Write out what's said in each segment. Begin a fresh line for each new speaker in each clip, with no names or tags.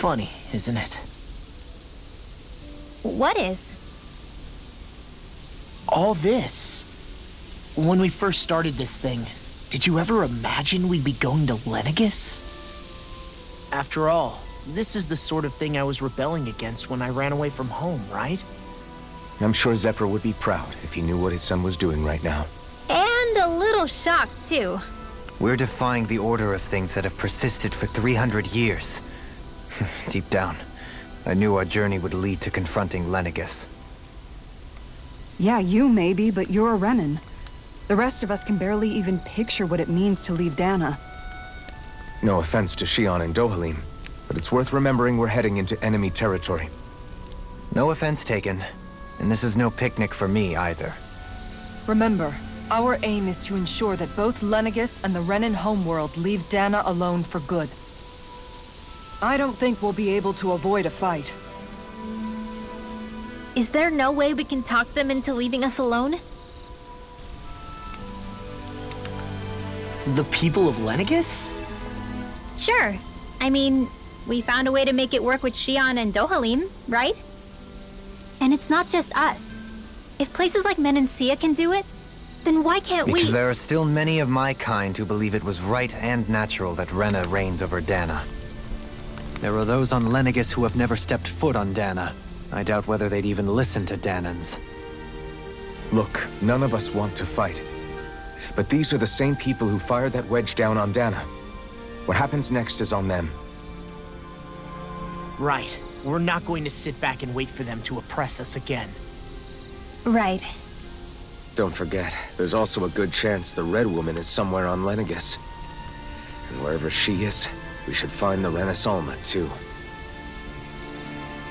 funny, isn't it?
What is?
All this. When we first started this thing, did you ever imagine we'd be going to Lenegus? After all, this is the sort of thing I was rebelling against when I ran away from home, right?
I'm sure Zephyr would be proud if he knew what his son was doing right now.
And a little shocked, too.
We're defying the order of things that have persisted for 300 years. Deep down, I knew our journey would lead to confronting Lenegus.
Yeah, you maybe, but you're a Renan. The rest of us can barely even picture what it means to leave Dana.
No offense to Shion and Dohalim, but it's worth remembering we're heading into enemy territory.
No offense taken, and this is no picnic for me either.
Remember, our aim is to ensure that both Lenegus and the Renan homeworld leave Dana alone for good. I don't think we'll be able to avoid a fight.
Is there no way we can talk them into leaving us alone?
The people of Lenegus?
Sure. I mean, we found a way to make it work with Shion and Dohalim, right? And it's not just us. If places like Menancia can do it, then why can't we?
Because there are still many of my kind who believe it was right and natural that Rena reigns over Dana. There are those on Lenegus who have never stepped foot on Dana. I doubt whether they'd even listen to Danans.
Look, none of us want to fight. But these are the same people who fired that wedge down on Dana. What happens next is on them.
Right. We're not going to sit back and wait for them to oppress us again.
Right.
Don't forget, there's also a good chance the Red Woman is somewhere on Lenegus. And wherever she is, we should find the Renaissance too.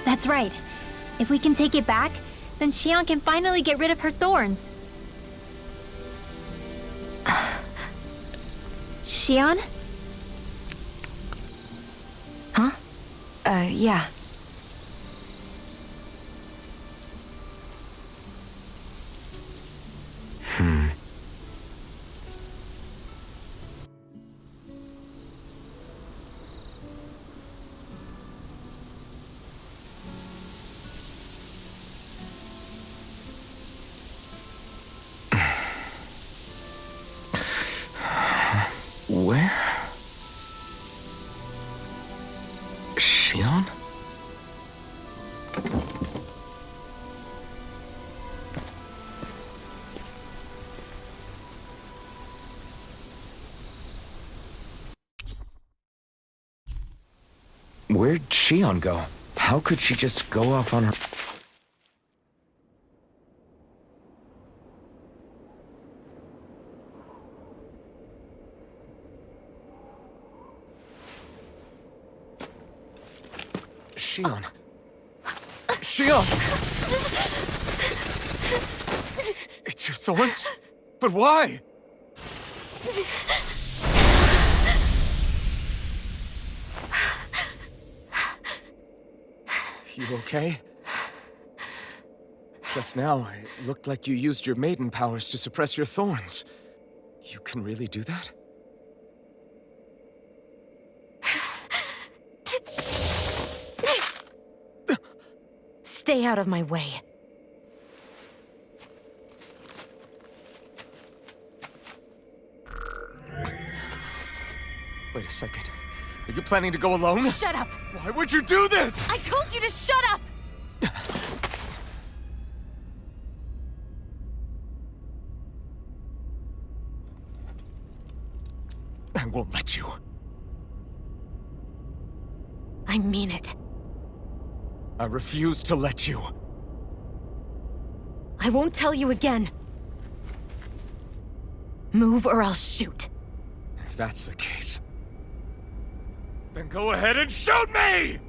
That's right. If we can take it back, then Shion can finally get rid of her thorns. Shion?
Huh? Yeah.
Where? Shion? Where'd Shion go? How could she just go off on her... Shion. Shion! It's your thorns? But why? You okay? Just now, it looked like you used your maiden powers to suppress your thorns. You can really do that?
Stay out of my way.
Wait a second. Are you planning to go alone?
Shut up!
Why would you do this?
I told you to shut up!
I won't let you.
I mean it.
I refuse to let you.
I won't tell you again. Move or I'll shoot.
If that's the case, then go ahead and shoot me!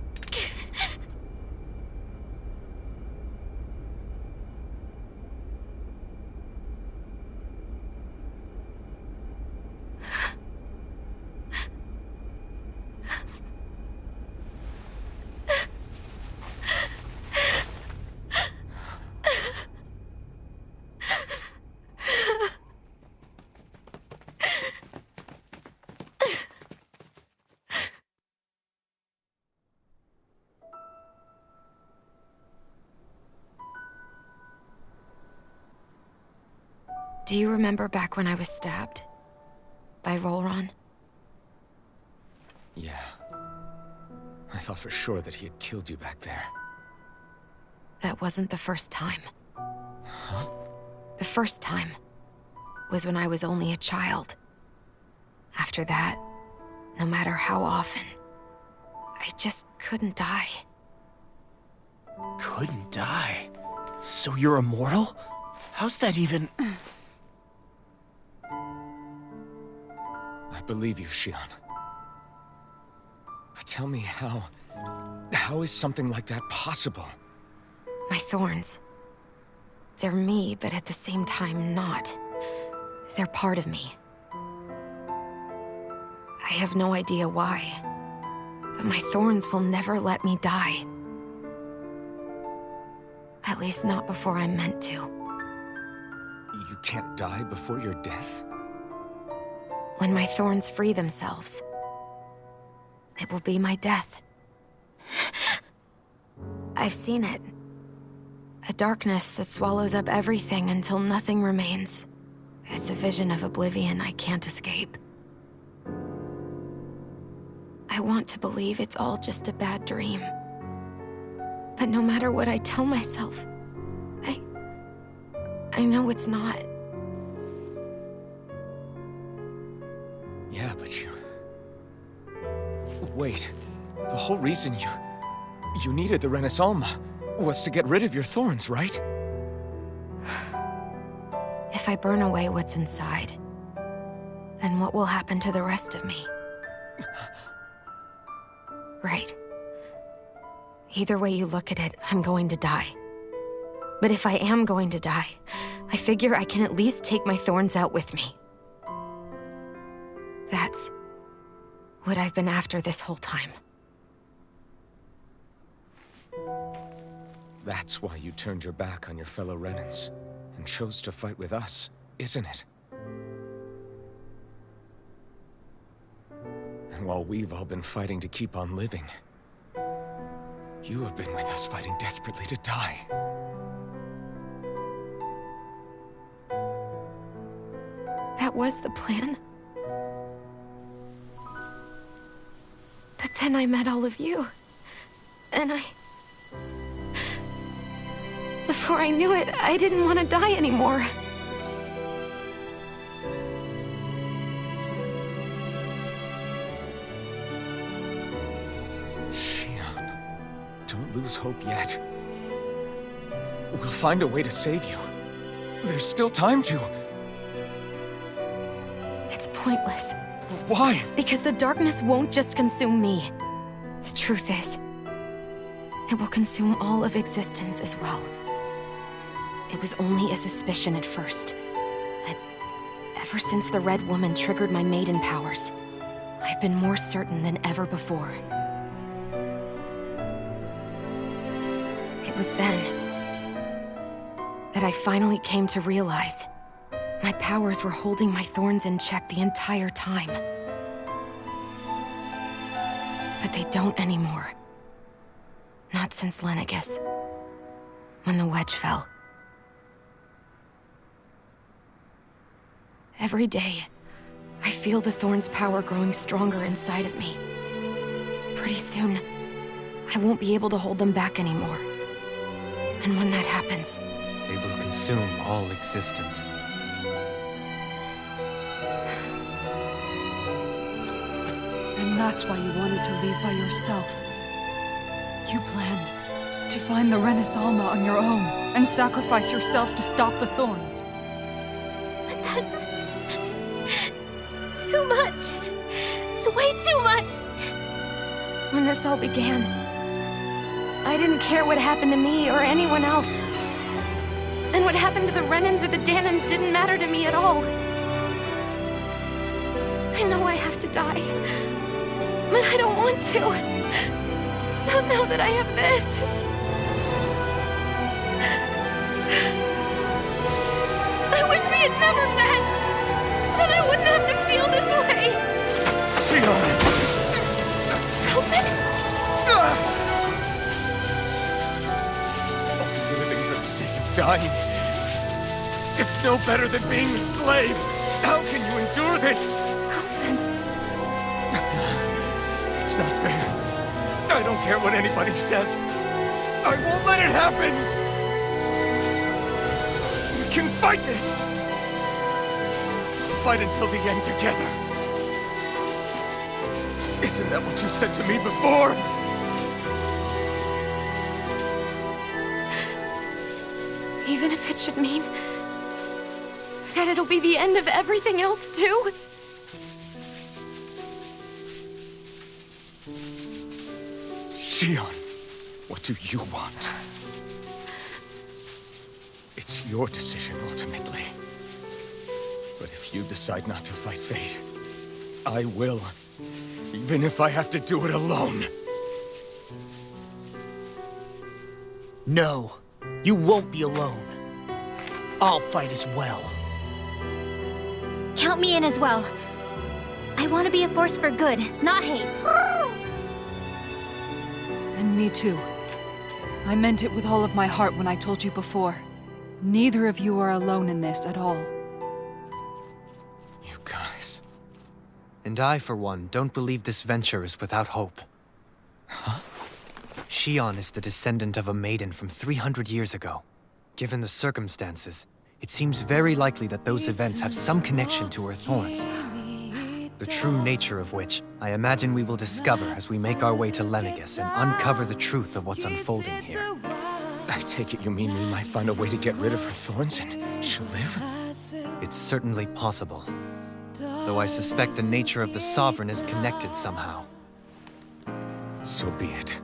Do you remember back when I was stabbed? By Rolron?
Yeah. I thought for sure that he had killed you back there.
That wasn't the first time. The first time was when I was only a child. After that, no matter how often, I just couldn't die.
Couldn't die? So you're immortal? How's that even...
I believe you, Shion. But tell me how is something like that possible?
My thorns. They're me, but at the same time not. They're part of me. I have no idea why, but my thorns will never let me die. At least not before I'm meant to.
You can't die before your death?
When my thorns free themselves, it will be my death. I've seen it. A darkness that swallows up everything until nothing remains. It's a vision of oblivion I can't escape. I want to believe it's all just a bad dream. But no matter what I tell myself, I know it's not.
Yeah, but you... Wait. The whole reason you needed the Renaissance was to get rid of your thorns, right?
If I burn away what's inside, then what will happen to the rest of me? Right. Either way you look at it, I'm going to die. But if I am going to die, I figure I can at least take my thorns out with me. That's what I've been after this whole time.
That's why you turned your back on your fellow Renans and chose to fight with us, isn't it? And while we've all been fighting to keep on living, you have been with us fighting desperately to die.
That was the plan. But then I met all of you. And before I knew it, I didn't want to die anymore.
Shion, don't lose hope yet. We'll find a way to save you. There's still time to.
It's pointless.
Why?
Because the darkness won't just consume me. The truth is, it will consume all of existence as well. It was only a suspicion at first, but ever since the Red Woman triggered my maiden powers, I've been more certain than ever before. It was then that I finally came to realize my powers were holding my thorns in check the entire time. But they don't anymore. Not since Lenegis, when the wedge fell. Every day, I feel the thorn's power growing stronger inside of me. Pretty soon, I won't be able to hold them back anymore. And when that happens,
They will consume all existence.
And that's why you wanted to leave by yourself. You planned to find the Renaissance on your own and sacrifice yourself to stop the thorns.
But that's... too much. It's way too much.
when this all began, I didn't care what happened to me or anyone else. And what happened to the Renans or the Danans didn't matter to me at all. I know I have to die, but I don't want to. Not now that I have this. I wish we had never met. Then I wouldn't have to feel this way.
Shion!
Alvin?
Living for the sake of dying. is no better than being a slave. How can you endure this?
Alvin.
It's not fair. I don't care what anybody says. I won't let it happen! We can fight this! We'll fight until the end together. Isn't that what you said to me before?
Even if it should mean that it'll be the end of everything else, too?
Shion, what do you want? It's your decision, ultimately. But if you decide not to fight fate, I will. Even if I have to do it alone.
No, you won't be alone. I'll fight as well.
Count me in as well. I want to be a force for good, not hate.
And me too. I meant it with all of my heart when I told you before. Neither of you are alone in this at all.
You guys...
And I, for one, don't believe this venture is without hope.
Huh?
Shion is the descendant of a maiden from 300 years ago. Given the circumstances, it seems very likely that those events have some connection to her thorns. The true nature of which, I imagine we will discover as we make our way to Lenegis and uncover the truth of what's unfolding here.
I take it you mean we might find a way to get rid of her thorns and she'll live?
It's certainly possible. Though I suspect the nature of the Sovereign is connected somehow.
So be it.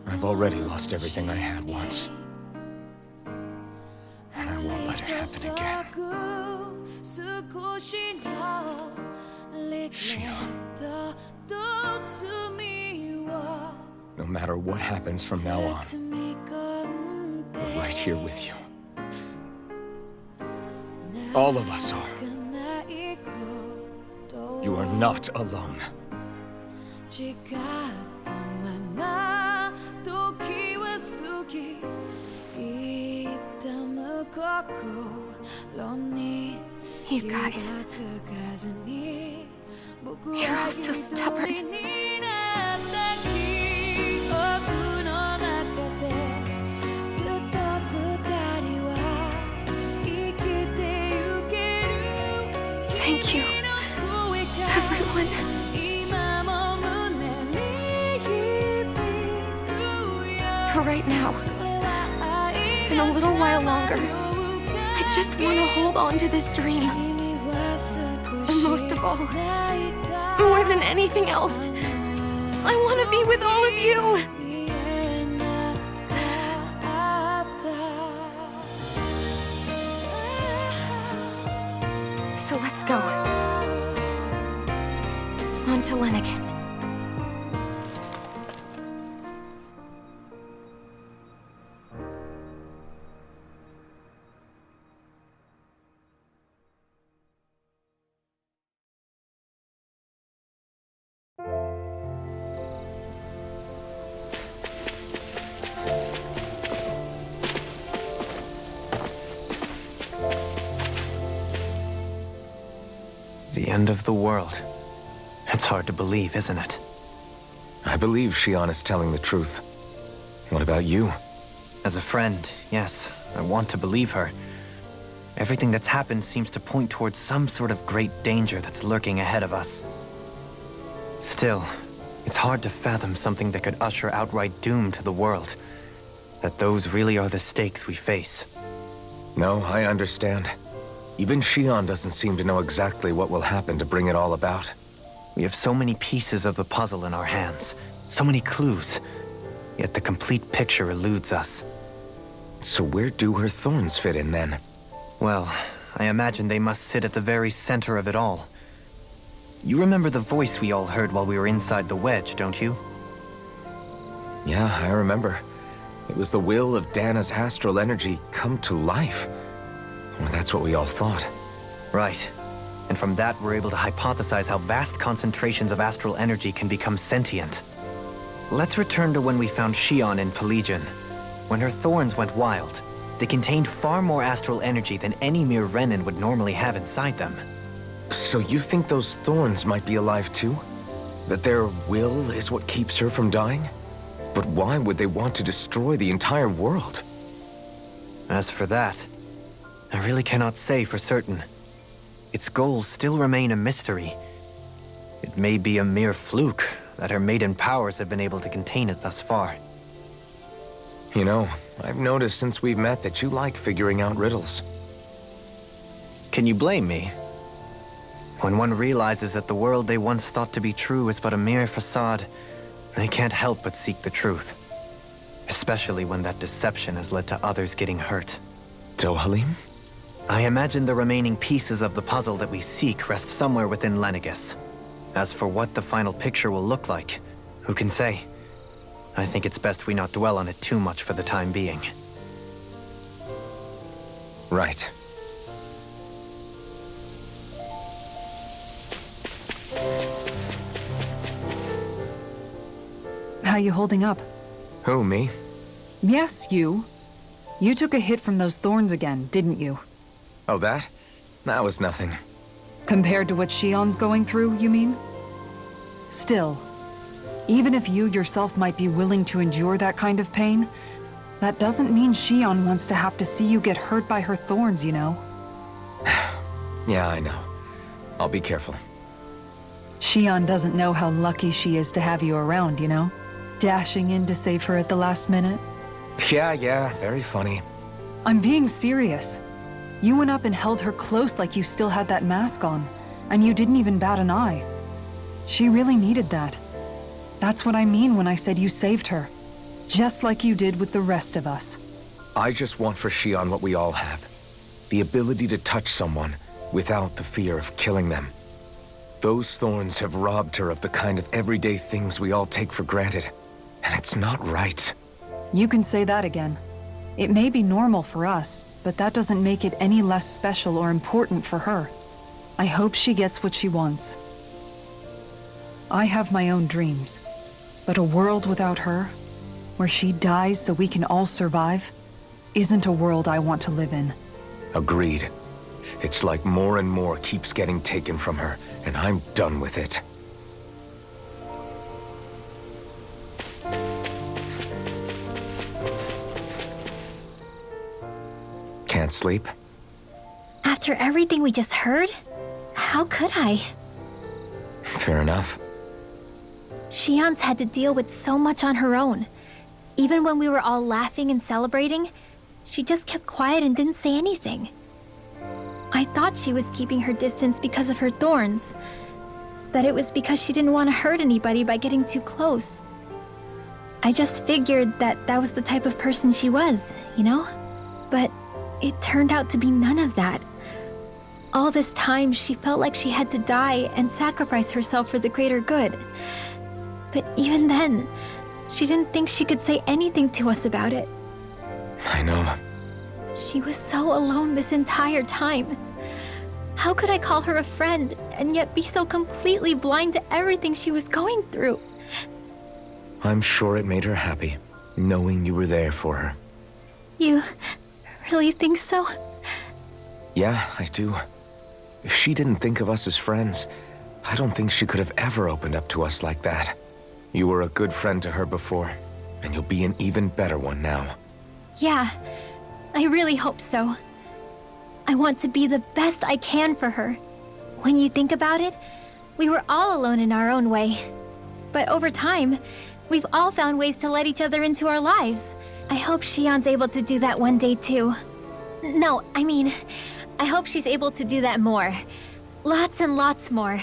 I've already lost everything I had once. And I won't let it happen again. Shion. No matter what happens from now on, we're right here with you. All of us are. You are not alone.
You guys. You're all so stubborn. Thank you, everyone. For right now, and a little while longer, I just want to hold on to this dream. And most of all, more than anything else, I want to be with all of you. So let's go. On to Lenegis.
The end of the world. It's hard to believe, isn't it?
I believe Shion is telling the truth. What about you?
As a friend, yes, I want to believe her. Everything that's happened seems to point towards some sort of great danger that's lurking ahead of us. Still, it's hard to fathom something that could usher outright doom to the world. That those really are the stakes we face.
No, I understand. Even Shion doesn't seem to know exactly what will happen to bring it all about.
We have so many pieces of the puzzle in our hands, so many clues, yet the complete picture eludes us.
So where do her thorns fit in then?
Well, I imagine they must sit at the very center of it all. You remember the voice we all heard while we were inside the wedge, don't you?
Yeah, I remember. It was the will of Dana's astral energy come to life. Or that's what we all thought.
Right. And from that, we're able to hypothesize how vast concentrations of astral energy can become sentient. Let's return to when we found Shion in Pelagian. When her thorns went wild, They contained far more astral energy than any mere Renin would normally have inside them.
So you think those thorns might be alive too? That their will is what keeps her from dying? But why would they want to destroy the entire world?
As for that, I really cannot say for certain. Its goals still remain a mystery. It may be a mere fluke that her maiden powers have been able to contain it thus far.
You know, I've noticed since we've met that you like figuring out riddles.
Can you blame me? When one realizes that the world they once thought to be true is but a mere facade, they can't help but seek the truth. Especially when that deception has led to others getting hurt.
Dohalim?
I imagine the remaining pieces of the puzzle that we seek rest somewhere within Lenegis. As for what the final picture will look like, who can say? I think it's best we not dwell on it too much for the time being.
Right.
How you holding up?
Who, me?
Yes, you. You took a hit from those thorns again, didn't you?
Oh, that? That was nothing.
Compared to what Shion's going through, you mean? Still, even if you yourself might be willing to endure that kind of pain, that doesn't mean Shion wants to have to see you get hurt by her thorns, you know?
Yeah, I know. I'll be careful.
Shion doesn't know how lucky she is to have you around, you know? Dashing in to save her at the last minute.
Yeah, very funny.
I'm being serious. You went up and held her close like you still had that mask on, and you didn't even bat an eye. She really needed that. That's what I mean when I said you saved her. Just like you did with the rest of us.
I just want for Shion what we all have. The ability to touch someone without the fear of killing them. Those thorns have robbed her of the kind of everyday things we all take for granted. And it's not right.
You can say that again. It may be normal for us, but that doesn't make it any less special or important for her. I hope she gets what she wants. I have my own dreams, but a world without her, where she dies so we can all survive, isn't a world I want to live in.
Agreed. It's like more and more keeps getting taken from her, and I'm done with it. Can't sleep?
After everything we just heard, how could I?
Fair enough.
Shion's had to deal with so much on her own. Even when we were all laughing and celebrating, she just kept quiet and didn't say anything. I thought she was keeping her distance because of her thorns. That it was because she didn't want to hurt anybody by getting too close. I just figured that that was the type of person she was, you know? But it turned out to be none of that. All this time, she felt like she had to die and sacrifice herself for the greater good. But even then, she didn't think she could say anything to us about it.
I know.
She was so alone this entire time. How could I call her a friend and yet be so completely blind to everything she was going through?
I'm sure it made her happy, knowing you were there for her.
You really think so?
Yeah, I do. If she didn't think of us as friends, I don't think she could have ever opened up to us like that. You were a good friend to her before, and you'll be an even better one now.
Yeah, I really hope so. I want to be the best I can for her. When you think about it, we were all alone in our own way. But over time, we've all found ways to let each other into our lives. I hope Shion's able to do that one day too. No, I mean, I hope she's able to do that more. Lots and lots more.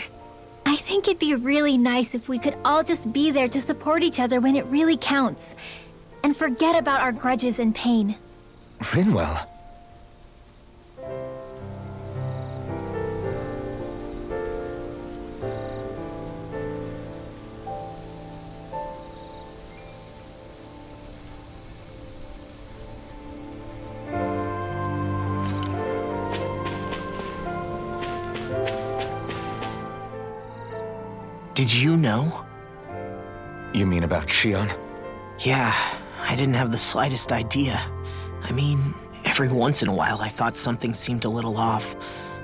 I think it'd be really nice if we could all just be there to support each other when it really counts. And forget about our grudges and pain.
Rinwell.
Did you know?
You mean about Shion?
Yeah, I didn't have the slightest idea. I mean, Every once in a while, I thought something seemed a little off,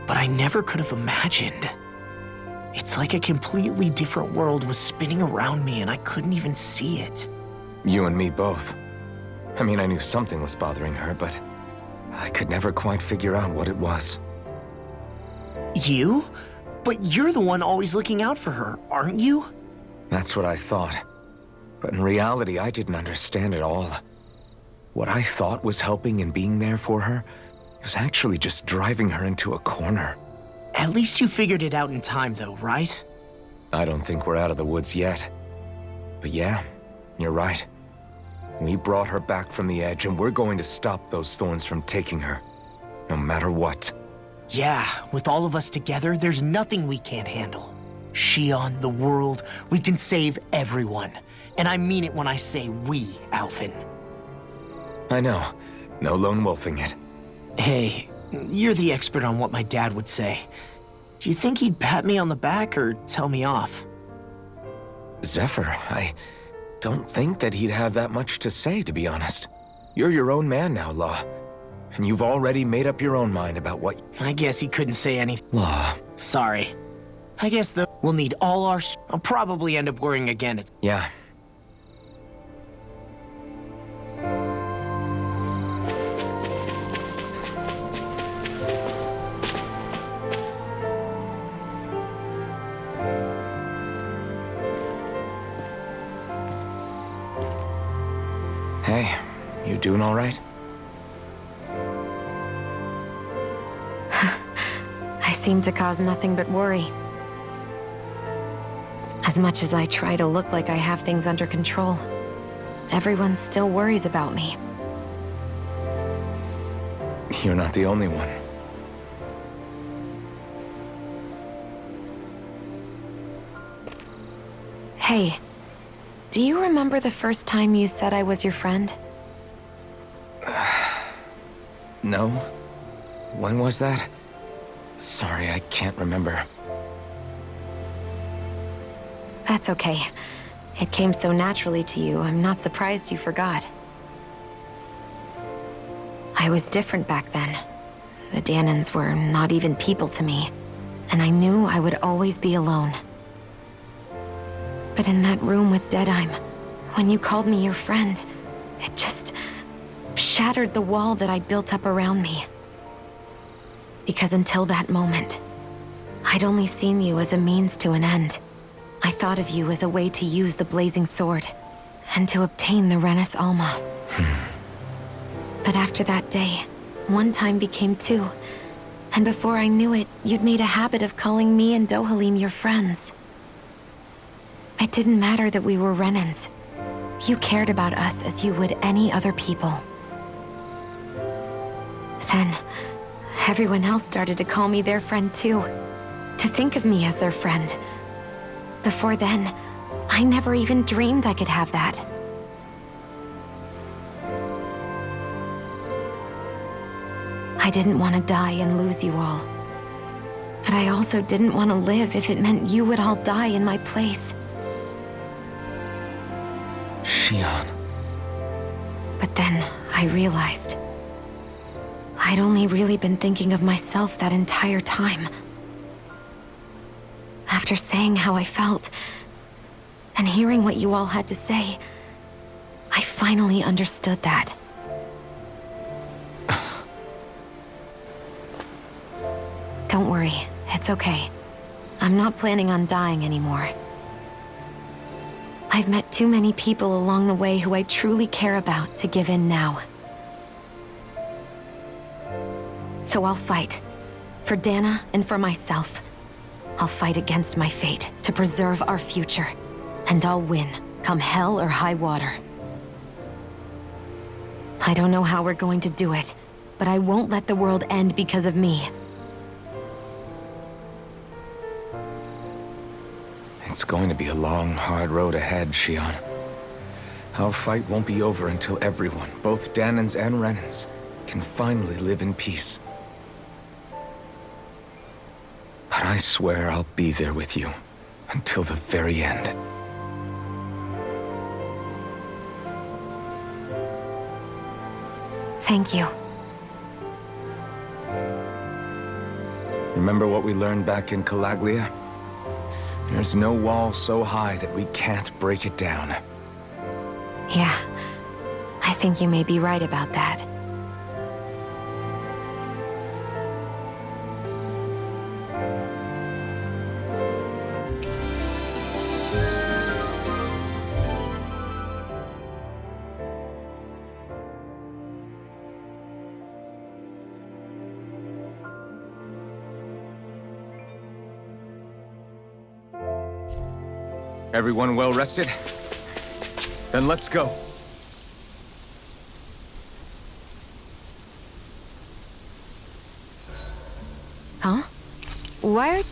but I never could have imagined. It's like a completely different world was spinning around me and I couldn't even see it.
You and me both. I mean, I knew something was bothering her, but I could never quite figure out what it was.
You? But you're the one always looking out for her, aren't you?
That's what I thought. But in reality, I didn't understand it all. What I thought was helping and being there for her was actually just driving her into a corner.
At least you figured it out in time, though, right?
I don't think we're out of the woods yet. But yeah, you're right. We brought her back from the edge, and we're going to stop those thorns from taking her, no matter what.
Yeah, with all of us together, there's nothing we can't handle. Shion, the world, we can save everyone. And I mean it when I say we, Alphen.
I know. No lone wolfing it.
Hey, you're the expert on what my dad would say. Do you think he'd pat me on the back or tell me off?
Zephyr, I don't think that he'd have that much to say, to be honest. You're your own man now, Law. And you've already made up your own mind about what...
I guess he couldn't say anything.
Law.
Sorry. I guess, though, we'll need all our... I'll probably end up worrying again.
Yeah. Hey, you doing all right?
I seem to cause nothing but worry. As much as I try to look like I have things under control, everyone still worries about me.
You're not the only one.
Hey, do you remember the first time you said I was your friend?
No? When was that? Sorry, I can't remember.
That's okay. It came so naturally to you, I'm not surprised you forgot. I was different back then. The Danans were not even people to me, and I knew I would always be alone. But in that room with Deadheim, when you called me your friend, it just shattered the wall that I'd built up around me. Because until that moment, I'd only seen you as a means to an end. I thought of you as a way to use the blazing sword, and to obtain the Renis Alma. But after that day, one time became two, and before I knew it, you'd made a habit of calling me and Dohalim your friends. It didn't matter that we were Renans. You cared about us as you would any other people. Then, everyone else started to call me their friend too. To think of me as their friend. Before then, I never even dreamed I could have that. I didn't want to die and lose you all. But I also didn't want to live if it meant you would all die in my place.
Shion.
But then I realized I'd only really been thinking of myself that entire time. After saying how I felt, and hearing what you all had to say, I finally understood that. Don't worry, it's okay. I'm not planning on dying anymore. I've met too many people along the way who I truly care about to give in now. So I'll fight. For Dana and for myself. I'll fight against my fate to preserve our future. And I'll win, come hell or high water. I don't know how we're going to do it, but I won't let the world end because of me.
It's going to be a long, hard road ahead, Shion. Our fight won't be over until everyone, both Danans and Renans, can finally live in peace. But I swear I'll be there with you until the very end.
Thank you.
Remember what we learned back in Calaglia? There's no wall so high that we can't break it down.
Yeah, I think you may be right about that.
Everyone well rested? Then let's go.
Huh? Why are...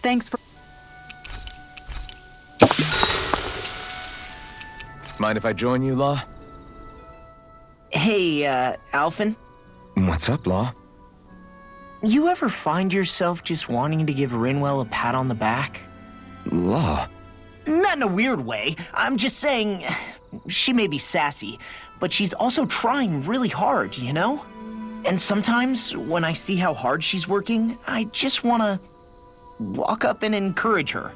Thanks for...
Mind if I join you, Law?
Hey, Alphen,
What's up, Law?
you ever find yourself just wanting to give Rinwell a pat on the back?
Law?
Not in a weird way. I'm just saying, she may be sassy, but she's also trying really hard, you know? And sometimes, when I see how hard she's working, I just want to walk up and encourage her.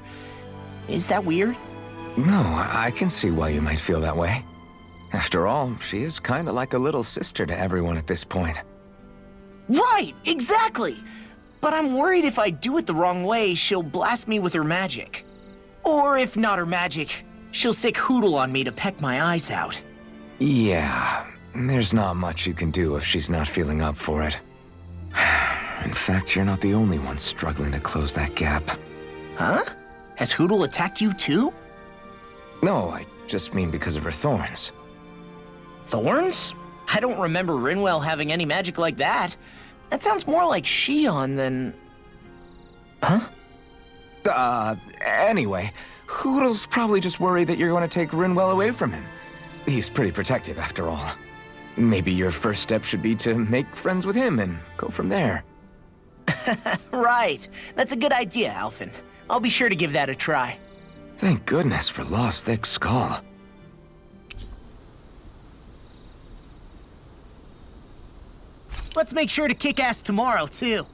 Is that weird?
No, I can see why you might feel that way. After all, she is kind of like a little sister to everyone at this point.
Right, exactly! But I'm worried if I do it the wrong way, she'll blast me with her magic. Or if not her magic, she'll sick Hootle on me to peck my eyes out.
Yeah, there's not much you can do if she's not feeling up for it. In fact, you're not the only one struggling to close that gap.
Huh? Has Hootle attacked you too?
No, I just mean because of her thorns.
Thorns? I don't remember Rinwell having any magic like that. That sounds more like Shion than... Huh?
Anyway, Hoodle's probably just worried that you're going to take Rinwell away from him. He's pretty protective, after all. Maybe your first step should be to make friends with him and go from there.
Right. That's a good idea, Alphen. I'll be sure to give that a try.
Thank goodness for Law's thick skull.
Let's make sure to kick ass tomorrow, too.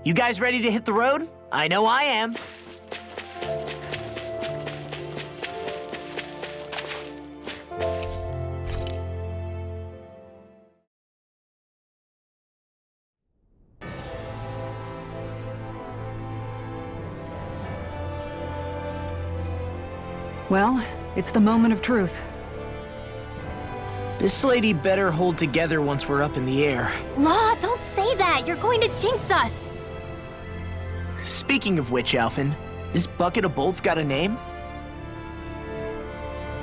You guys ready to hit the road? I know I am.
Well, it's the moment of truth.
This lady better hold together once we're up in the air.
Law, don't say that. You're going to jinx us.
Speaking of which, Alphen, this bucket of bolts got a name?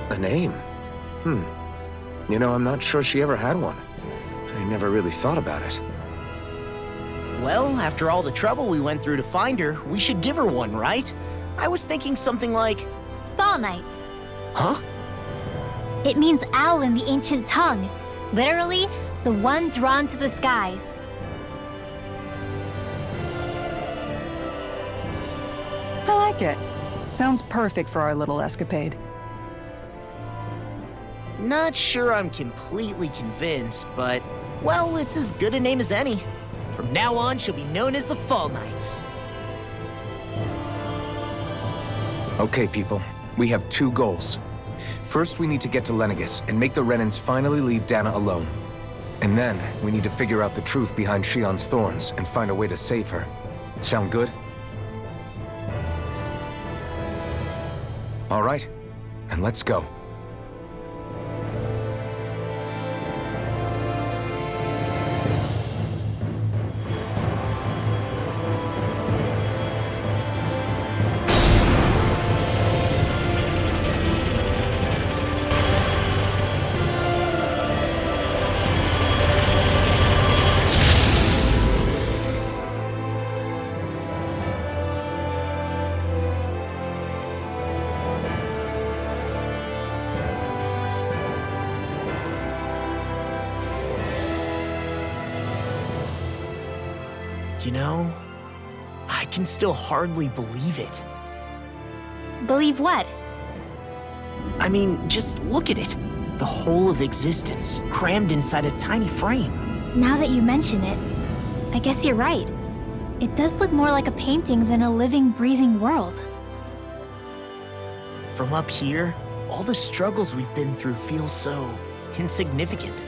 A name? You know, I'm not sure she ever had one. I never really thought about it.
Well, after all the trouble we went through to find her, we should give her one, right? I was thinking something like...
Fall Knights.
Huh?
It means owl in the ancient tongue. Literally, the one drawn to the skies.
I like it. Sounds perfect for our little escapade.
Not sure I'm completely convinced, but... Well, it's as good a name as any. From now on, she'll be known as the Fall Knights.
Okay, people. We have two goals. First, we need to get to Lenegis and make the Renans finally leave Dana alone. And then, we need to figure out the truth behind Shion's thorns and find a way to save her. Sound good? All right, then let's go.
You know, I can still hardly believe it.
Believe what?
I mean, just look at it. The whole of existence, crammed inside a tiny frame.
Now that you mention it, I guess you're right. It does look more like a painting than a living, breathing world.
From up here, all the struggles we've been through feel so insignificant.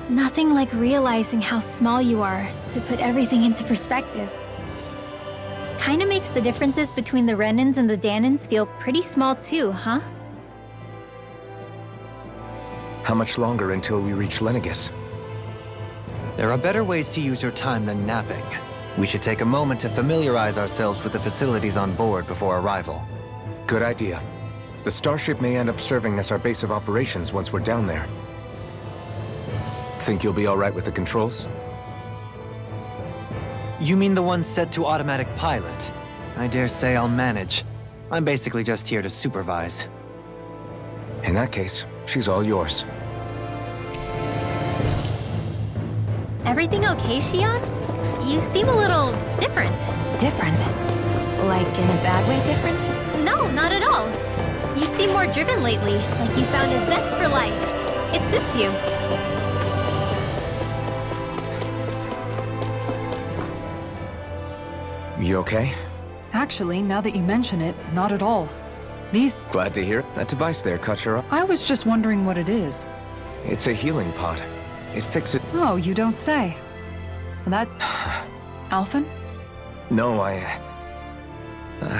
Nothing like realizing how small you are to put everything into perspective. Kinda makes the differences between the Renans and the Danans feel pretty small too, huh?
How much longer until we reach Lenegis?
There are better ways to use your time than napping. We should take a moment to familiarize ourselves with the facilities on board before arrival.
Good idea. The starship may end up serving as our base of operations once we're down there. Think you'll be all right with the controls?
You mean the one set to automatic pilot? I dare say I'll manage. I'm basically just here to supervise.
In that case, she's all yours.
Everything okay, Shion? You seem a little different.
Different? Like in a bad way different?
No, not at all. You seem more driven lately, like you found a zest for life. It suits you.
You okay?
Actually, now that you mention it, not at all. These...
Glad to hear it. That device there cut her up.
I was just wondering what it is.
It's a healing pod. It fixes...
Oh, you don't say. That... Alphen?
No, I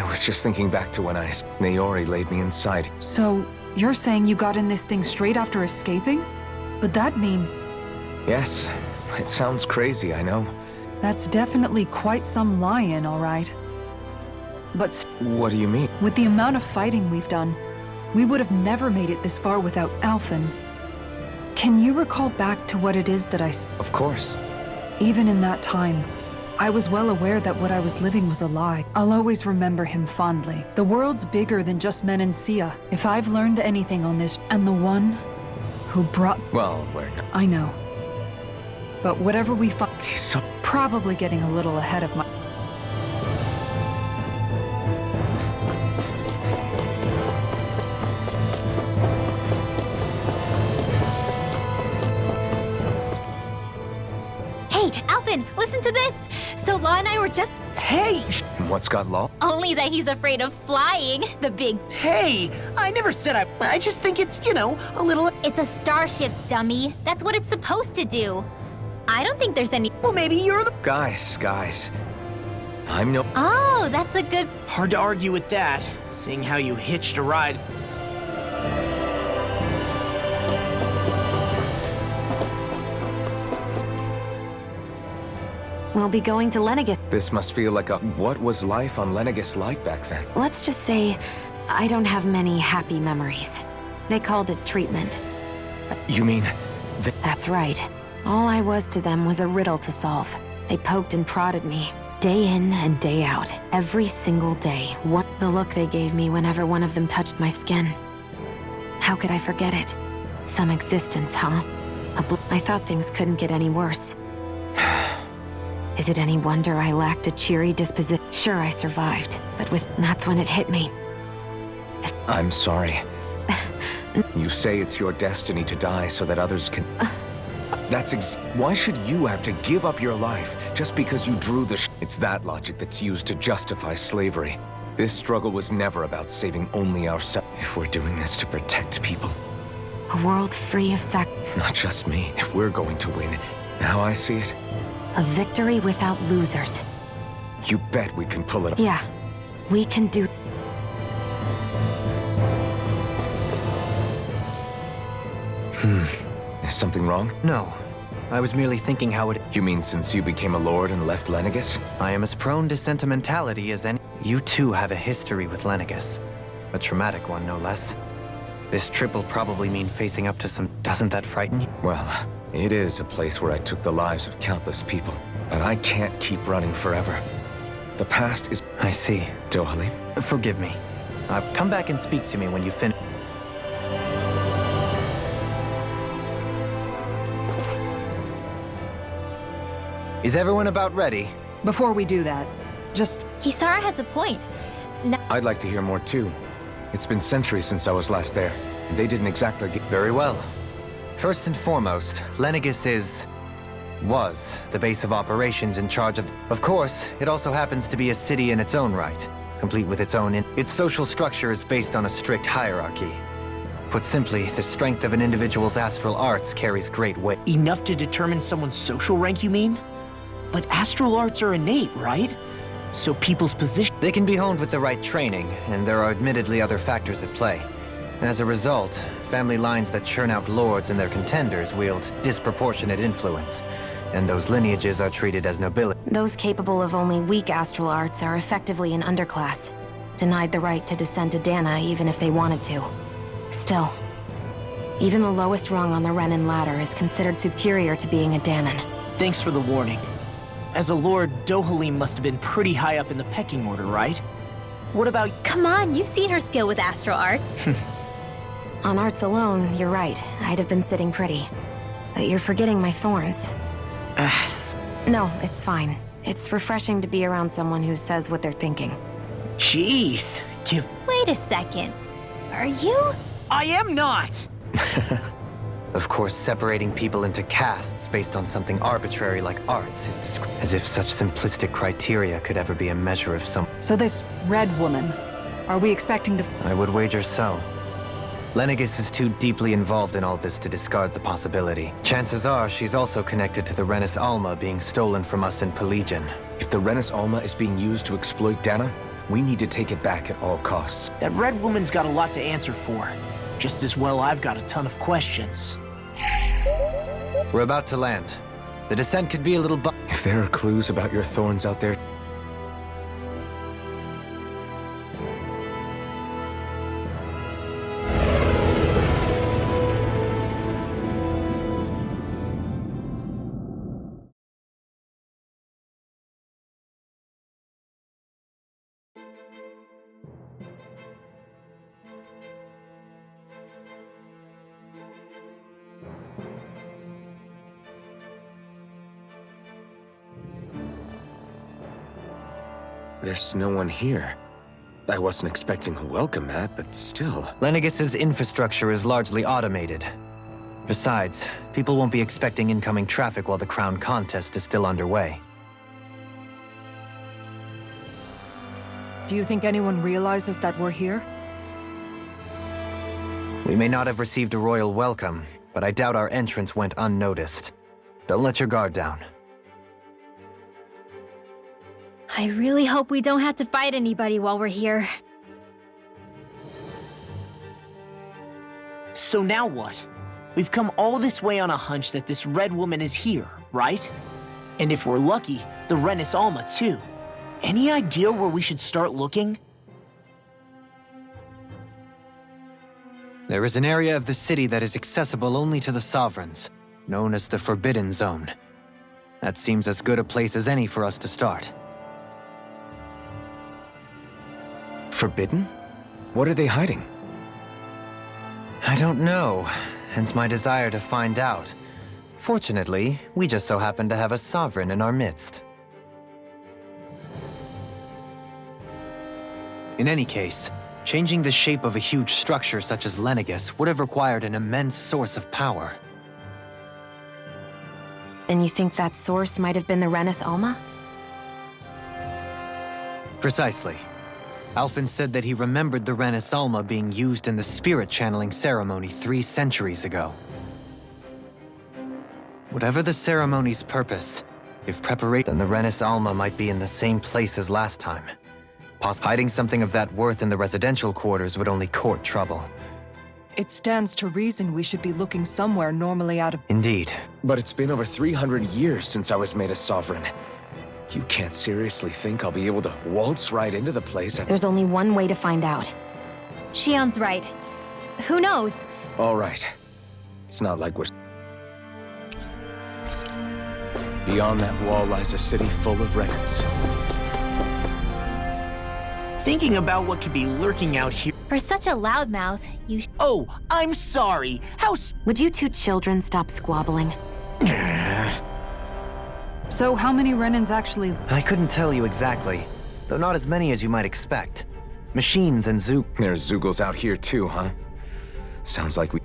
was just thinking back to when Naori laid me inside.
So, you're saying you got in this thing straight after escaping? But that mean...
Yes, it sounds crazy, I know.
That's definitely quite some lie-in, all right. But
What do you mean?
with the amount of fighting we've done, we would have never made it this far without Alphen. Can you recall back to what it is that
Of course.
Even in that time, I was well aware that what I was living was a lie. I'll always remember him fondly. The world's bigger than just Menancia. If I've learned anything on this, and the one who brought...
Well, we're not...
I know. But whatever we find...
So...
Probably getting a little ahead of my...
Hey, Alphen, listen to this! So Law and I were just...
Hey!
What's got Law?
Only that he's afraid of flying, the big...
Hey! I never said I just think it's, you know, a little...
It's a starship, dummy. That's what it's supposed to do. I don't think there's any...
Well, maybe you're the...
Guys. I'm no...
Oh, that's a good...
Hard to argue with that, seeing how you hitched a ride.
We'll be going to Lenegis.
This must feel like a... What was life on Lenegis like back then?
Let's just say, I don't have many happy memories. They called it treatment.
You mean...
That's right. All I was to them was a riddle to solve. They poked and prodded me, day in and day out, every single day. The look they gave me whenever one of them touched my skin. How could I forget it? Some existence, huh? I thought things couldn't get any worse. Is it any wonder I lacked a cheery disposition? Sure, I survived, but that's when it hit me.
I'm sorry. You say it's your destiny to die so that others can... Why should you have to give up your life just because you drew the It's that logic that's used to justify slavery. This struggle was never about saving only ourselves. If we're doing this to protect people.
A world free of
Not just me. If we're going to win, how I see it.
a victory without losers.
You bet we can pull it off.
Yeah, we can do...
Is something wrong?
No. I was merely thinking how it...
You mean since you became a lord and left Lenegis?
I am as prone to sentimentality as any... You too have a history with Lenegis. A traumatic one, no less. This trip will probably mean facing up to some... Doesn't that frighten you?
Well, it is a place where I took the lives of countless people. But I can't keep running forever. The past is...
I see.
Dohalim?
Forgive me. Come back and speak to me when you finish. Is everyone about ready?
Before we do that, just
Kisara has a point.
I'd like to hear more too. It's been centuries since I was last there, and they didn't exactly get...
Very well. First and foremost, Lenegis was the base of operations in charge of... Of course, it also happens to be a city in its own right, complete with its own... Its social structure is based on a strict hierarchy. Put simply, the strength of an individual's astral arts carries great weight.
Enough to determine someone's social rank, you mean? But astral arts are innate, right? So people's position...
They can be honed with the right training, and there are admittedly other factors at play. As a result, family lines that churn out lords and their contenders wield disproportionate influence, and those lineages are treated as nobility.
Those capable of only weak astral arts are effectively an underclass, denied the right to descend to Dana even if they wanted to. Still, even the lowest rung on the Renan ladder is considered superior to being a Danan.
Thanks for the warning. As a lord, Dohalim must have been pretty high up in the pecking order, right? What about...
Come on, you've seen her skill with astral arts.
On arts alone, you're right. I'd have been sitting pretty. But you're forgetting my thorns. No, it's fine. It's refreshing to be around someone who says what they're thinking.
Jeez,
Wait a second. Are you?
I am not!
Of course, separating people into castes based on something arbitrary like arts is as if such simplistic criteria could ever be a measure of some...
so this red woman, are we expecting to...
I would wager so. Lenegis is too deeply involved in all this to discard the possibility. Chances are she's also connected to the Renis Alma being stolen from us in Pelagian.
If the Renis Alma is being used to exploit Dana, we need to take it back at all costs.
That red woman's got a lot to answer for. Just as well I've got a ton of questions.
We're about to land. The descent could be a little
If there are clues about your thorns out there... There's no one here. I wasn't expecting a welcome mat, but still.
Lenegis's infrastructure is largely automated. Besides, people won't be expecting incoming traffic while the crown contest is still underway.
Do you think anyone realizes that we're here?
We may not have received a royal welcome, but I doubt our entrance went unnoticed. Don't let your guard down.
I really hope we don't have to fight anybody while we're here.
So now what? We've come all this way on a hunch that this red woman is here, right? And if we're lucky, the Renis Alma too. Any idea where we should start looking?
There is an area of the city that is accessible only to the Sovereigns, known as the Forbidden Zone. That seems as good a place as any for us to start.
Forbidden? What are they hiding?
I don't know, hence my desire to find out. Fortunately, we just so happen to have a Sovereign in our midst. In any case, changing the shape of a huge structure such as Lenegis would have required an immense source of power.
Then you think that source might have been the Renis Alma?
Precisely. Alphen said that he remembered the Renis Alma being used in the spirit channeling ceremony 3 centuries ago. Whatever the ceremony's purpose, if preparation, then the Renis Alma might be in the same place as last time. Hiding something of that worth in the residential quarters would only court trouble.
It stands to reason we should be looking somewhere normally out of...
Indeed.
But it's been over 300 years since I was made a Sovereign. You can't seriously think I'll be able to waltz right into the place at...
There's only one way to find out.
Shion's right. Who knows?
All right. It's not like we're... Beyond that wall lies a city full of Renans.
Thinking about what could be lurking out here...
For such a loudmouth, you
Oh, I'm sorry. How
Would you two children stop squabbling?
So how many Renans actually...
I couldn't tell you exactly, though not as many as you might expect. Machines and Zoog...
There's Zoogles out here too, huh? Sounds like we...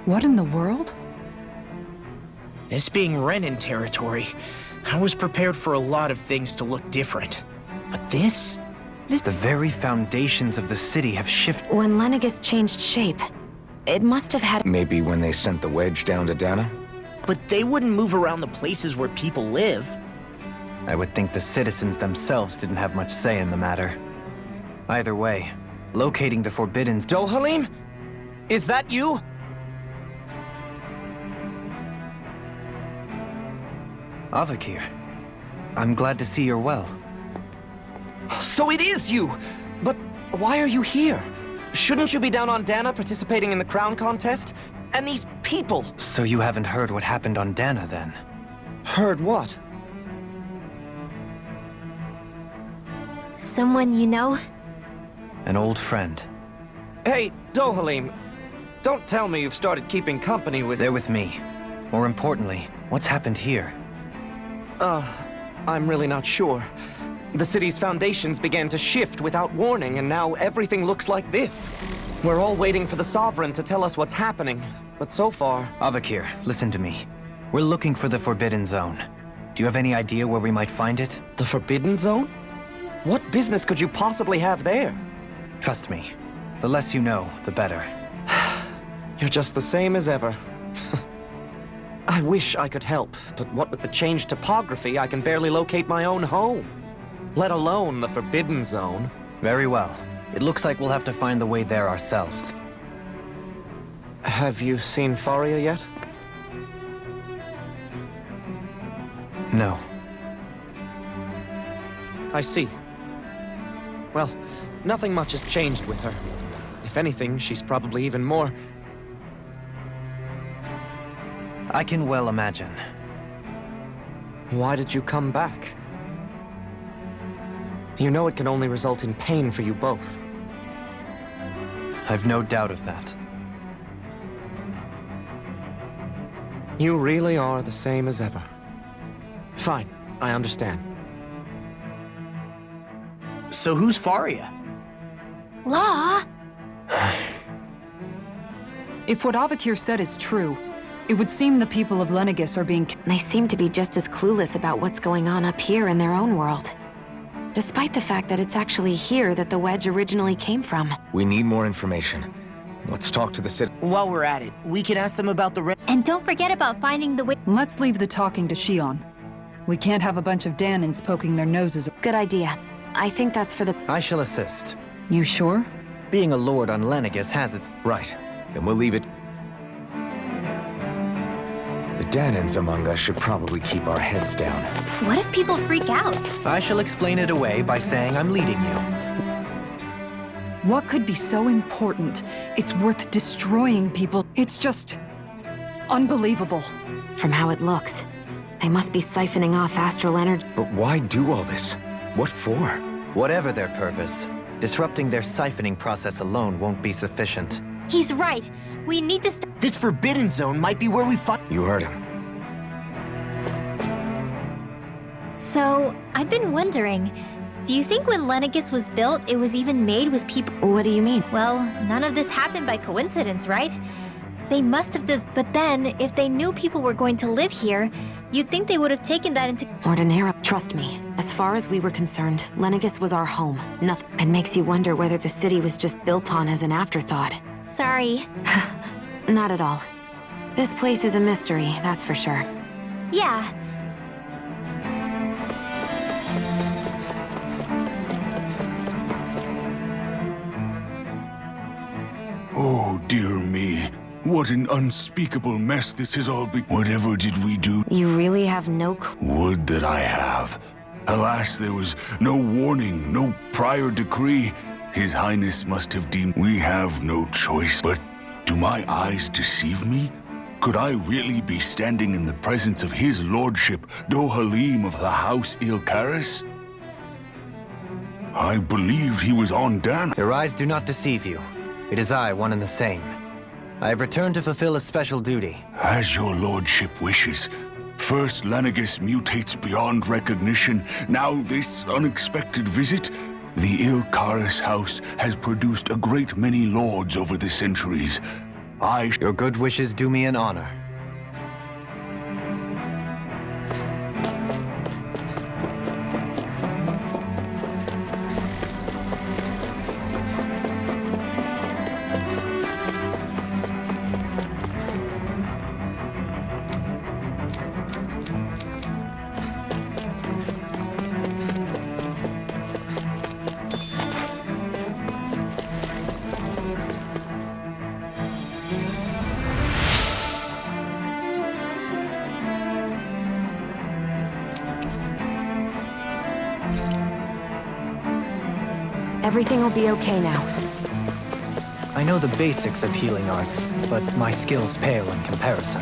What in the world?
This being Renan territory, I was prepared for a lot of things to look different. But this?
The very foundations of the city have shifted.
When Lenegis changed shape, it must have had...
Maybe when they sent the wedge down to Dana?
But they wouldn't move around the places where people live.
I would think the citizens themselves didn't have much say in the matter. Either way, locating the Forbidden...
Dohalim? Is that you?
Avakir, I'm glad to see you're well.
So it is you! But why are you here? Shouldn't you be down on Dana participating in the crown contest? And these people!
So you haven't heard what happened on Dana, then?
Heard what?
Someone you know?
An old friend.
Hey, Dohalim, don't tell me you've started keeping company with...
They're with me. More importantly, what's happened here?
I'm really not sure. The city's foundations began to shift without warning, and now everything looks like this. We're all waiting for the Sovereign to tell us what's happening, but so far...
Avakir, listen to me. We're looking for the Forbidden Zone. Do you have any idea where we might find it?
The Forbidden Zone? What business could you possibly have there?
Trust me. The less you know, the better.
You're just the same as ever. I wish I could help, but what with the changed topography, I can barely locate my own home. Let alone the Forbidden Zone.
Very well. It looks like we'll have to find the way there ourselves.
Have you seen Faria yet?
No.
I see. Well, nothing much has changed with her. If anything, she's probably even more...
I can well imagine.
Why did you come back? You know it can only result in pain for you both.
I've no doubt of that.
You really are the same as ever. Fine, I understand.
So who's Faria?
Law?
If what Avakir said is true, it would seem the people of Lenegis are being...
They seem to be just as clueless about what's going on up here in their own world. Despite the fact that it's actually here that the wedge originally came from.
We need more information. Let's talk to the city.
While we're at it, we can ask them about the
And don't forget about finding the way.
Let's leave the talking to Shion. We can't have a bunch of Danans poking their noses.
Good idea. I think that's for the...
I shall assist.
You sure?
Being a lord on Lenegis has its...
Right. Then we'll leave it. The Danans among us should probably keep our heads down.
What if people freak out?
I shall explain it away by saying I'm leading you.
What could be so important? It's worth destroying people. It's just... unbelievable.
From how it looks, they must be siphoning off astral energy.
But why do all this? What for?
Whatever their purpose, disrupting their siphoning process alone won't be sufficient.
He's right. We need to
This Forbidden Zone might be where we find...
You heard him.
So, I've been wondering, do you think when Lenegis was built, it was even made with people?
What do you mean?
Well, none of this happened by coincidence, right? They must have but then, if they knew people were going to live here, you'd think they would have taken that into...
Ordinary. Trust me, as far as we were concerned, Lenegis was our home. Nothing. It makes you wonder whether the city was just built on as an afterthought.
Sorry.
Not at all. This place is a mystery, that's for sure.
Yeah.
Oh, dear me. What an unspeakable mess this has all been. Whatever did we do?
You really have no clue.
Would that I have. Alas, there was no warning, no prior decree. His Highness must have deemed we have no choice. But do my eyes deceive me? Could I really be standing in the presence of his lordship, Dohalim of the House Ilkaris? I believed he was on Dana.
Your eyes do not deceive you. It is I, one and the same. I have returned to fulfill a special duty.
As your lordship wishes. First Lenegis mutates beyond recognition, now this unexpected visit. The Ilkaris house has produced a great many lords over the centuries.
Your good wishes do me an honor.
Everything will be okay now.
I know the basics of healing arts, but my skills pale in comparison.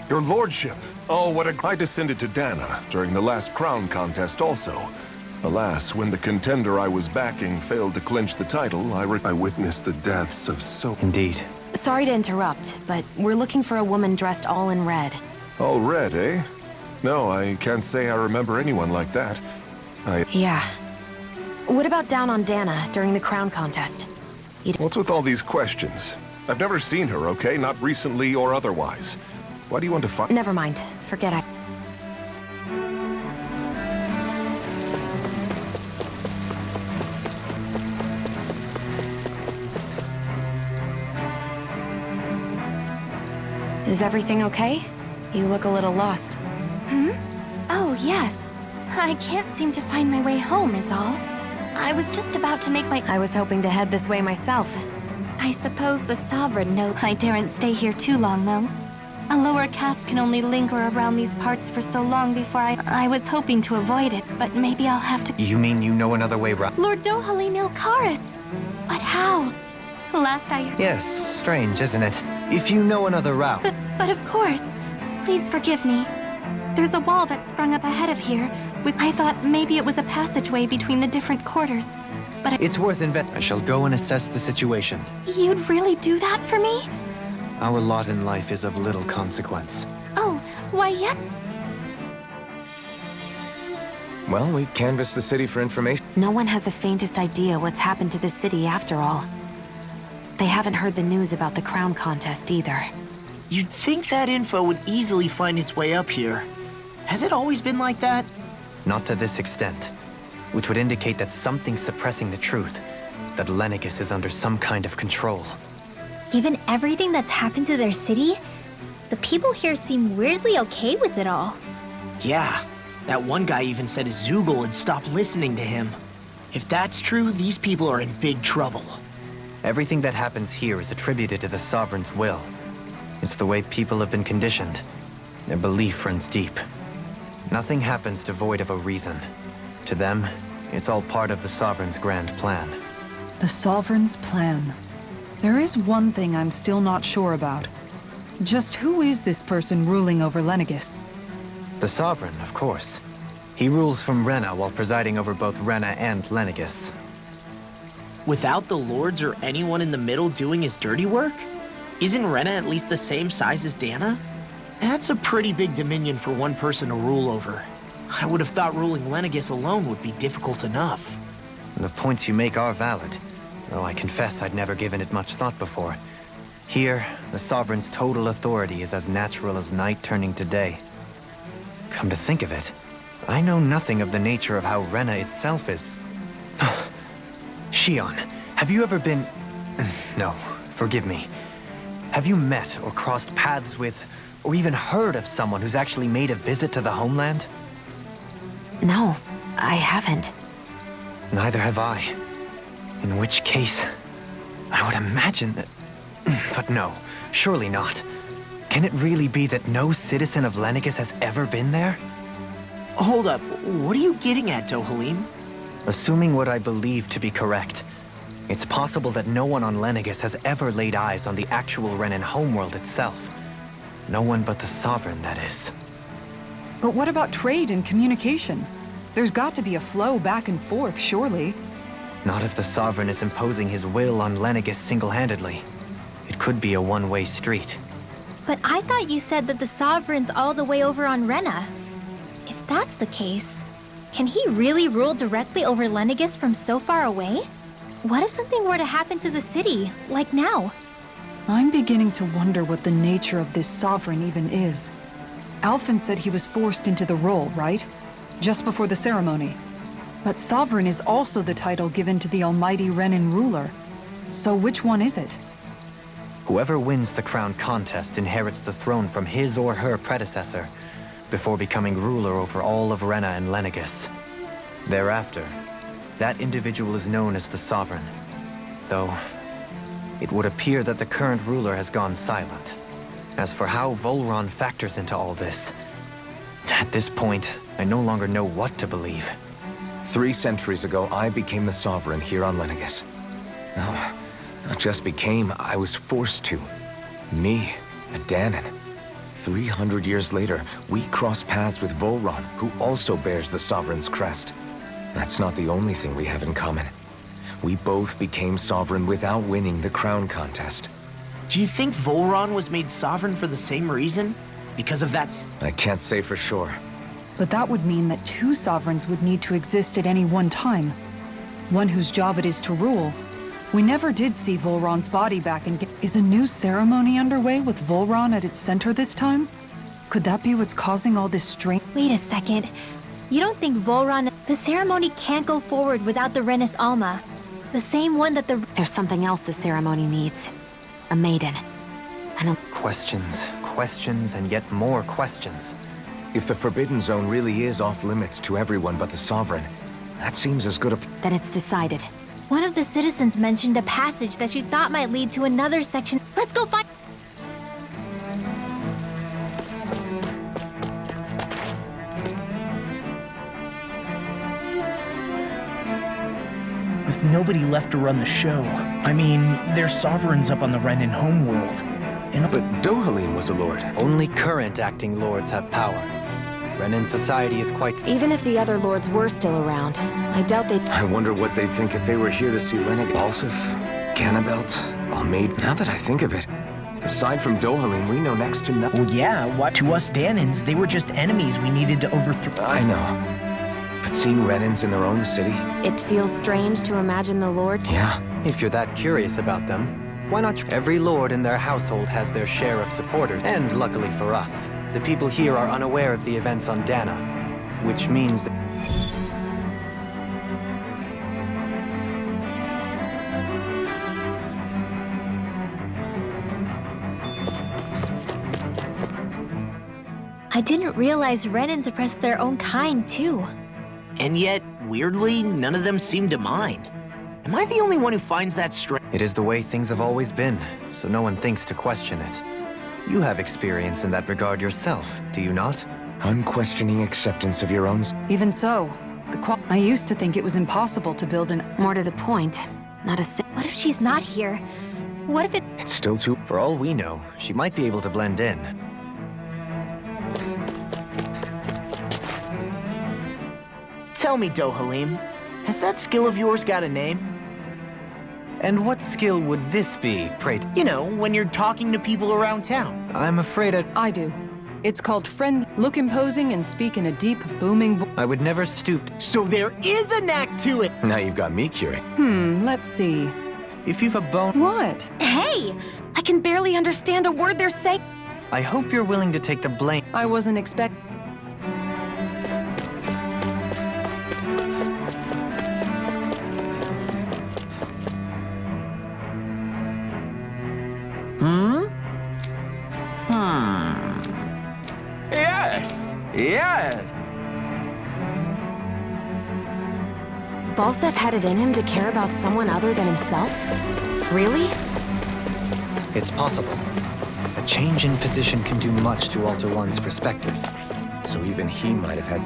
Your lordship! Oh, what a... I descended to Dana during the last crown contest also. Alas, when the contender I was backing failed to clinch the title, I witnessed the deaths of so...
Indeed.
Sorry to interrupt, but we're looking for a woman dressed all in red.
All red, eh? No, I can't say I remember anyone like that.
Yeah. What about down on Dana during the crown contest?
What's with all these questions? I've never seen her, okay? Not recently or otherwise. Why do you want to find...
Never mind. Forget I... Is everything okay? You look a little lost.
Oh, yes. I can't seem to find my way home, is all. I was just about to make my...
I was hoping to head this way myself.
I suppose the Sovereign knows I daren't stay here too long, though. A lower caste can only linger around these parts for so long before I was hoping to avoid it, but maybe I'll have to...
You mean you know another way round?
Lord Dohalim Ilkaris! But how? Last I...
Yes, strange, isn't it? If you know another route...
But of course. Please forgive me. There's a wall that sprung up ahead of here, I thought maybe it was a passageway between the different quarters, but
It's worth I shall go and assess the situation.
You'd really do that for me?
Our lot in life is of little consequence.
Oh, why yet?
Well, we've canvassed the city for information.
No one has the faintest idea what's happened to the city after all. They haven't heard the news about the crown contest either.
You'd think that info would easily find its way up here. Has it always been like that?
Not to this extent, which would indicate that something's suppressing the truth, that Lenegis is under some kind of control.
Given everything that's happened to their city, the people here seem weirdly okay with it all.
Yeah, that one guy even said his Zoogle had stopped listening to him. If that's true, these people are in big trouble.
Everything that happens here is attributed to the Sovereign's will. It's the way people have been conditioned. Their belief runs deep. Nothing happens devoid of a reason. To them, it's all part of the Sovereign's grand plan.
The Sovereign's plan. There is one thing I'm still not sure about. Just who is this person ruling over Lenegis?
The Sovereign, of course. He rules from Rena while presiding over both Rena and Lenegis.
Without the lords or anyone in the middle doing his dirty work? Isn't Rena at least the same size as Dana? That's a pretty big dominion for one person to rule over. I would have thought ruling Lenegis alone would be difficult enough.
The points you make are valid. though I confess I'd never given it much thought before. Here, the Sovereign's total authority is as natural as night turning to day. Come to think of it, I know nothing of the nature of how Rena itself is. Shion, have you ever been... No, forgive me. Have you met or crossed paths with, or even heard of someone who's actually made a visit to the homeland?
No, I haven't.
Neither have I. In which case, I would imagine that... But no, surely not. Can it really be that no citizen of Lenegis has ever been there?
Hold up, what are you getting at, Dohalim?
Assuming what I believe to be correct, it's possible that no one on Lenegis has ever laid eyes on the actual Renan homeworld itself. No one but the Sovereign, that is.
But what about trade and communication? There's got to be a flow back and forth, surely.
Not if the Sovereign is imposing his will on Lenegis single-handedly. It could be a one-way street.
But I thought you said that the Sovereign's all the way over on Rena. If that's the case, can he really rule directly over Lenegis from so far away? What if something were to happen to the city, like now?
I'm beginning to wonder what the nature of this Sovereign even is. Alphen said he was forced into the role, right? Just before the ceremony. But Sovereign is also the title given to the almighty Renan ruler. So which one is it?
Whoever wins the crown contest inherits the throne from his or her predecessor, before becoming ruler over all of Rena and Lenegis. Thereafter, that individual is known as the Sovereign. Though, it would appear that the current ruler has gone silent. As for how Volron factors into all this, at this point, I no longer know what to believe.
3 centuries ago, I became the Sovereign here on Lenegis. No, not just became, I was forced to. Me, a Danon. 300 years later, we cross paths with Volron, who also bears the Sovereign's crest. That's not the only thing we have in common. We both became Sovereign without winning the crown contest.
Do you think Volron was made sovereign for the same reason? Because of that...
I can't say for sure.
But that would mean that 2 sovereigns would need to exist at any one time. One whose job it is to rule. We never did see Volron's body back in... Is a new ceremony underway with Volron at its center this time? Could that be what's causing all this strain?
Wait a second. You don't think Volron... The ceremony can't go forward without the Renis Alma. The same one that the...
There's something else the ceremony needs. A maiden. And a...
Questions, questions, and yet more questions.
If the Forbidden Zone really is off-limits to everyone but the Sovereign, that seems as good a...
Then it's decided.
One of the citizens mentioned a passage that she thought might lead to another section. Let's go find...
With nobody left to run the show. I mean, there's sovereigns up on the Renan homeworld.
But Dohalim was a lord.
Only current acting lords have power. Renan society is quite...
Even if the other lords were still around, I doubt they'd...
I wonder what they'd think if they were here to see Lenegis. Balsif, Cannabelt, Almaid. Now that I think of it, aside from Dohalim, we know next to nothing.
Well, yeah, what to us Danons, they were just enemies we needed to overthrow.
I know. But seeing Renans in their own city?
It feels strange to imagine the Lord.
Yeah.
If you're that curious about them, why not... Every lord in their household has their share of supporters, and luckily for us, the people here are unaware of the events on Dana, which means that...
I didn't realize Renans oppressed their own kind, too.
And yet, weirdly, none of them seem to mind. Am I the only one who finds that strange?
It is the way things have always been, so no one thinks to question it. You have experience in that regard yourself, do you not?
Unquestioning acceptance of your own...
Even so, I used to think it was impossible to build an...
More to the point, not a...
What if she's not here? What if it...
It's still too...
For all we know, she might be able to blend in.
Tell me, Dohalim, has that skill of yours got a name?
And what skill would this be, pray?
You know, when you're talking to people around town.
I'm afraid
I do. It's called friend. Look imposing and speak in a deep, booming voice.
I would never stoop.
So there is a knack to it!
Now you've got me curious.
Let's see.
If you've a bone...
What?
Hey! I can barely understand a word they're saying.
I hope you're willing to take the blame.
I wasn't expect...
Yes! Yes!
Balsef had it in him to care about someone other than himself? Really?
It's possible. A change in position can do much to alter one's perspective.
So even he might have had...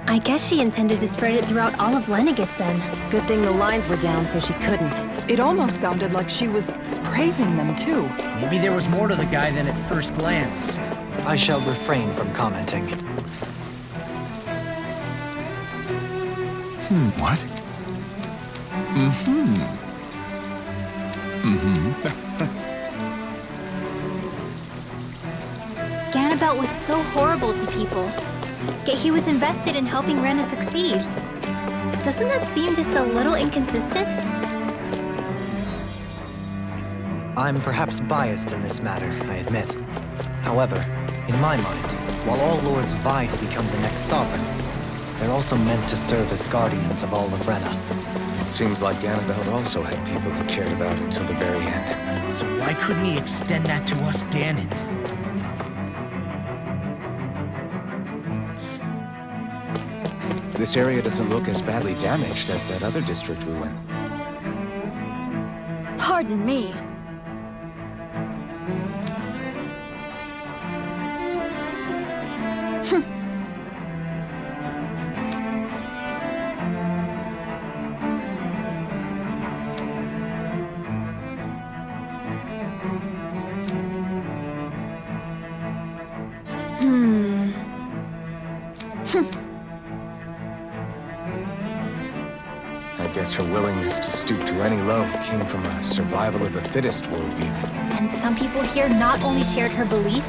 I guess she intended to spread it throughout all of Lenegis then.
Good thing the lines were down so she couldn't.
It almost sounded like she was praising them, too.
Maybe there was more to the guy than at first glance.
I shall refrain from commenting.
What?
Ganabelt was so horrible to people, yet he was invested in helping Rena succeed. Doesn't that seem just a little inconsistent?
I'm perhaps biased in this matter, I admit. However, in my mind, while all lords vie to become the next sovereign, they're also meant to serve as guardians of all of Rena.
It seems like Ganabelt also had people he cared about until the very end.
So why couldn't he extend that to us, Ganon?
This area doesn't look as badly damaged as that other district we went.
Pardon me.
I guess her willingness to stoop to any low came from a survival of the fittest worldview.
And some people here not only shared her belief,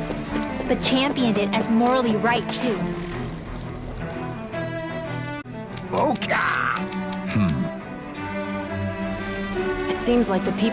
but championed it as morally right too.
It seems like the people